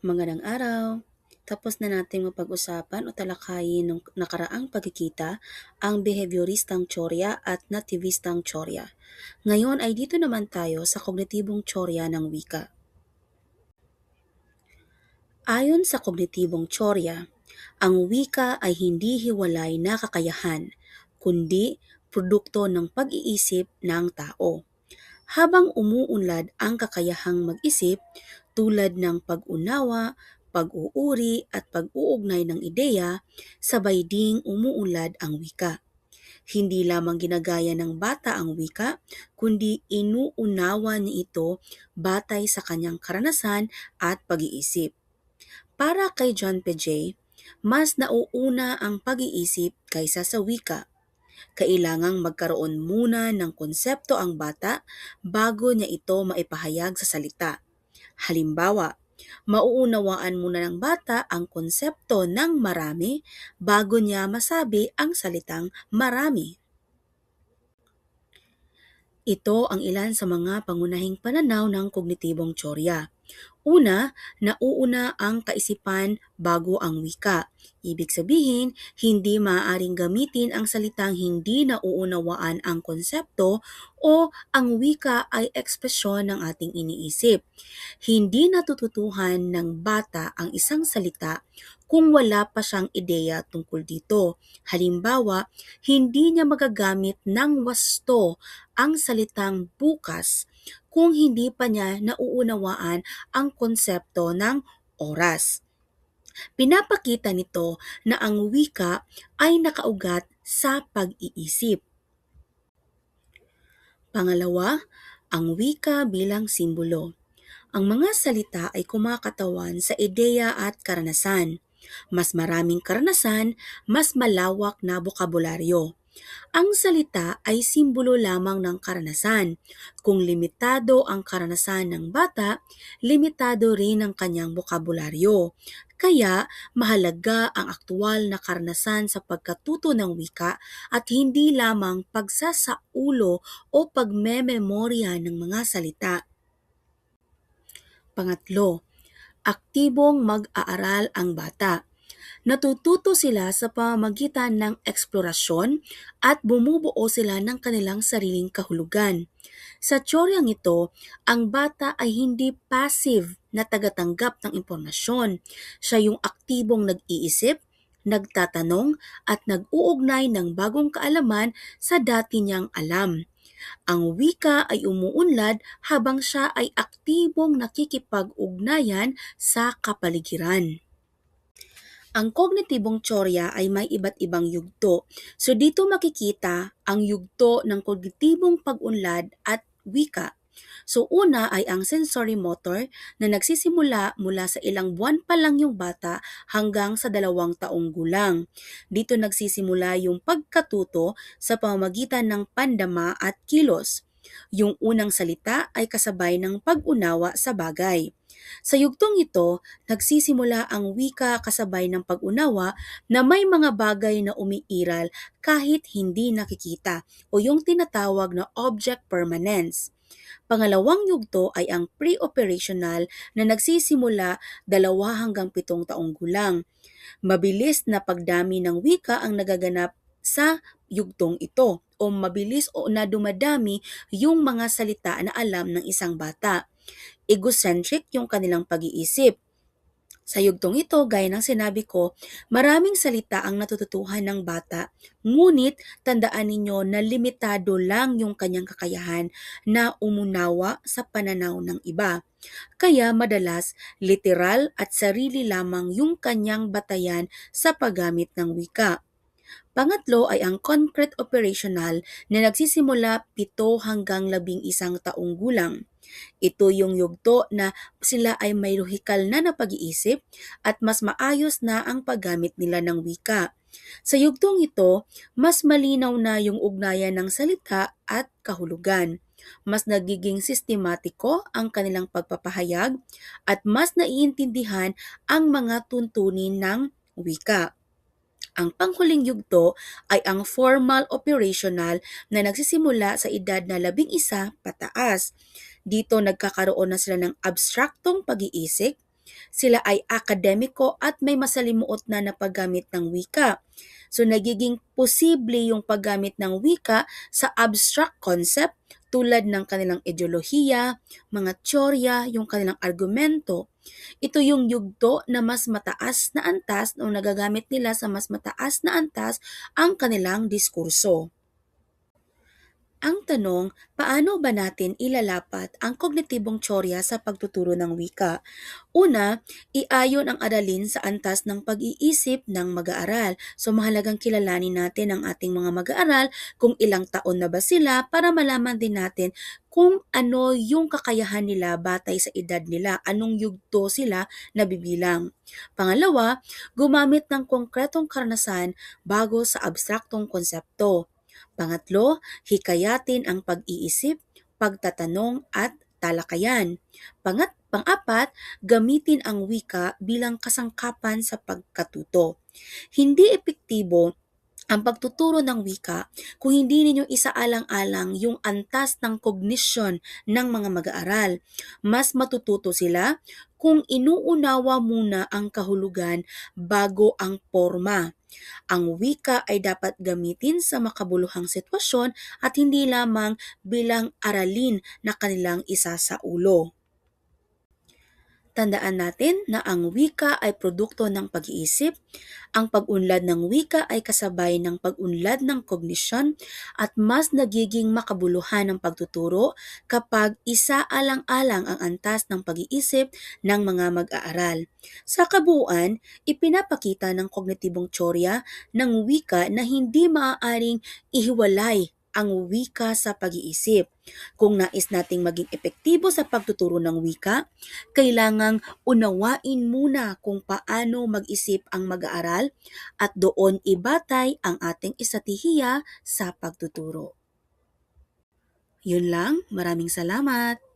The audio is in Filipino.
Magandang araw! Tapos na natin mapag-usapan o talakayin nung nakaraang pagkikita ang behavioristang tsorya at nativistang tsorya. Ngayon ay dito naman tayo sa kognitibong tsorya ng wika. Ayon sa kognitibong tsorya, ang wika ay hindi hiwalay na kakayahan, kundi produkto ng pag-iisip ng tao. Habang umuunlad ang kakayahang mag-isip tulad ng pag-unawa, pag-uuri at pag-uugnay ng ideya, sabay ding umuunlad ang wika. Hindi lamang ginagaya ng bata ang wika, kundi inuunawa niya ito batay sa kanyang karanasan at pag-iisip. Para kay John Piaget, mas nauuna ang pag-iisip kaysa sa wika. Kailangang magkaroon muna ng konsepto ang bata bago niya ito maipahayag sa salita. Halimbawa, mauunawaan muna ng bata ang konsepto ng marami bago niya masabi ang salitang marami. Ito ang ilan sa mga pangunahing pananaw ng kognitibong tsorya. Una, nauuna ang kaisipan bago ang wika. Ibig sabihin, hindi maaaring gamitin ang salitang hindi nauunawaan ang konsepto o ang wika ay ekspresyon ng ating iniisip. Hindi natututuhan ng bata ang isang salita kung wala pa siyang ideya tungkol dito. Halimbawa, hindi niya magagamit ng wasto ang salitang bukas kung hindi pa niya nauunawaan ang konsepto ng oras. Pinapakita nito na ang wika ay nakaugat sa pag-iisip. Pangalawa, ang wika bilang simbolo. Ang mga salita ay kumakatawan sa ideya at karanasan. Mas maraming karanasan, mas malawak na bokabularyo. Ang salita ay simbolo lamang ng karanasan. Kung limitado ang karanasan ng bata, limitado rin ang kanyang bokabularyo. Kaya mahalaga ang aktwal na karanasan sa pagkatuto ng wika at hindi lamang pagsasaulo o pagmememorya ng mga salita. Pangatlo, aktibong mag-aaral ang bata. Natututo sila sa pamamagitan ng eksplorasyon at bumubuo sila ng kanilang sariling kahulugan. Sa tsoryang ito, ang bata ay hindi passive na tagatanggap ng impormasyon. Siya yung aktibong nag-iisip, nagtatanong at nag-uugnay ng bagong kaalaman sa dati niyang alam. Ang wika ay umuunlad habang siya ay aktibong nakikipag-ugnayan sa kapaligiran. Ang kognitibong tsorya ay may iba't ibang yugto. So dito makikita ang yugto ng kognitibong pag-unlad at wika. So una ay ang sensory motor na nagsisimula mula sa ilang buwan pa lang yung bata hanggang sa 2 taong gulang. Dito nagsisimula yung pagkatuto sa pamamagitan ng pandama at kilos. Yung unang salita ay kasabay ng pag-unawa sa bagay. Sa yugtong ito, nagsisimula ang wika kasabay ng pag-unawa na may mga bagay na umiiral kahit hindi nakikita o yung tinatawag na object permanence. Pangalawang yugto ay ang pre-operational na nagsisimula 2 hanggang 7 taong gulang. Mabilis na pagdami ng wika ang nagaganap sa yugtong ito o mabilis o na dumadami yung mga salita na alam ng isang bata. Egocentric yung kanilang pag-iisip. Sa yugtong ito, gaya ng sinabi ko, maraming salita ang natututuhan ng bata, ngunit tandaan ninyo na limitado lang yung kanyang kakayahan na umunawa sa pananaw ng iba. Kaya madalas, literal at sarili lamang yung kanyang batayan sa paggamit ng wika. Pangatlo ay ang concrete operational na nagsisimula 7 hanggang 11 taong gulang. Ito yung yugto na sila ay may lohikal na napag-iisip at mas maayos na ang paggamit nila ng wika. Sa yugtong ito, mas malinaw na yung ugnayan ng salita at kahulugan. Mas nagiging sistematiko ang kanilang pagpapahayag at mas naiintindihan ang mga tuntunin ng wika. Ang panghuling yugto ay ang formal operational na nagsisimula sa edad na 11 pataas. Dito nagkakaroon na sila ng abstraktong pag-iisip, Sila ay akademiko at may masalimuot na paggamit ng wika. So nagiging posible yung paggamit ng wika sa abstract concept tulad ng kanilang ideolohiya, mga teorya, yung kanilang argumento. Ito yung yugto na mas mataas na antas o nagagamit nila sa mas mataas na antas ang kanilang diskurso. Ang tanong, paano ba natin ilalapat ang kognitibong tsorya sa pagtuturo ng wika? Una, iayon ang aralin sa antas ng pag-iisip ng mag-aaral. So mahalagang kilalanin natin ang ating mga mag-aaral kung ilang taon na ba sila para malaman din natin kung ano yung kakayahan nila batay sa edad nila, anong yugto sila nabibilang. Pangalawa, gumamit ng konkretong karanasan bago sa abstraktong konsepto. Pangatlo, hikayatin ang pag-iisip, pagtatanong at talakayan. Pang-apat, gamitin ang wika bilang kasangkapan sa pagkatuto. Hindi epektibo ang pagtuturo ng wika kung hindi ninyo isaalang-alang yung antas ng kognisyon ng mga mag-aaral. Mas matututo sila kung inuunawa muna ang kahulugan bago ang porma. Ang wika ay dapat gamitin sa makabuluhang sitwasyon at hindi lamang bilang aralin na kanilang isasaulo. Tandaan natin na ang wika ay produkto ng pag-iisip, ang pag-unlad ng wika ay kasabay ng pag-unlad ng kognisyon at mas nagiging makabuluhan ang pagtuturo kapag isaalang-alang ang antas ng pag-iisip ng mga mag-aaral. Sa kabuuan, ipinapakita ng kognitibong tsorya ng wika na hindi maaaring ihiwalay ang wika sa pag-iisip. Kung nais nating maging epektibo sa pagtuturo ng wika, kailangang unawain muna kung paano mag-isip ang mag-aaral at doon ibatay ang ating estratehiya sa pagtuturo. Yun lang, maraming salamat!